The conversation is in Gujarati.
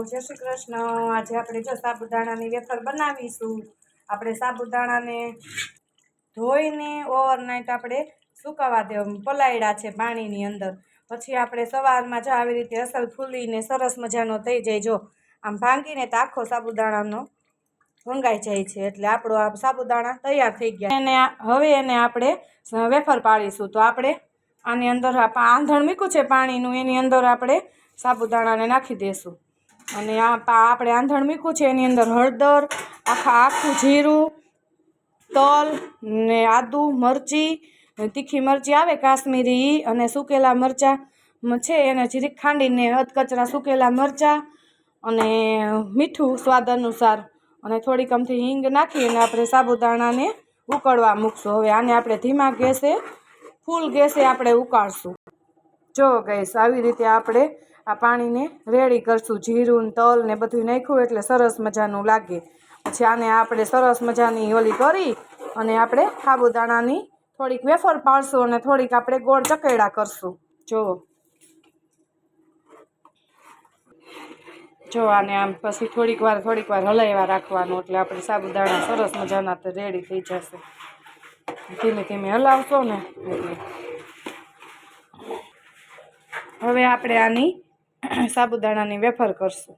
જય શ્રી કૃષ્ણ। આજે આપણે જો સાબુદાણાની વેફર બનાવીશું। આપણે સાબુદાણાને ધોઈને ઓવરનાઇટ આપણે સુકાવા દેવા પલાળ્યા છે પાણીની અંદર। પછી આપણે સવારમાં જો આવી રીતે અસલ ફૂલીને સરસ મજાનો થઈ જાય, જો આમ ભાંગીને તો આખો સાબુદાણાનો ભંગાઈ જાય છે। એટલે આપણો આ સાબુદાણા તૈયાર થઈ ગયા। હવે એને આપણે વેફર પાડીશું। તો આપણે આની અંદર આંધણ મૂક્યું છે પાણીનું, એની અંદર આપણે સાબુદાણાને નાખી દઈશું। અને આપણે આંધણ મૂક્યું છે એની અંદર હળદર, આખું જીરું, તલ ને આદુ, મરચી, તીખી મરચી આવે કાશ્મીરી, અને સૂકેલા મરચાં છે એને જીરીક ખાંડીને અધકચરા સૂકેલા મરચાં અને મીઠું સ્વાદ અનુસાર અને થોડીક અમથી હિંગ નાખીને આપણે સાબુદાણાને ઉકળવા મૂકશું। હવે આને આપણે ધીમા ગેસે ફૂલ ગેસે આપણે ઉકાળશું। જો ગઈશ આવી રીતે આપણે આ પાણીને રેડી કરશું। જીરું તલ ને બધું નાખ્યું એટલે સરસ મજાનું લાગે। પછી આને આપણે સરસ મજાની ઓલી કરી અને આપણે સાબુદાણાની થોડીક વેફર પાડશું અને થોડીક આપણે ગોળ ચકેડા કરશું। જો આને આમ પછી થોડીક વાર હલાવ્યા રાખવાનું, એટલે આપણે સાબુદાણા સરસ મજાના તો રેડી થઈ જશે। ધીમે ધીમે હલાવશો ને એટલે હવે આપણે આની સાબુદાણાની વેફર કરશું।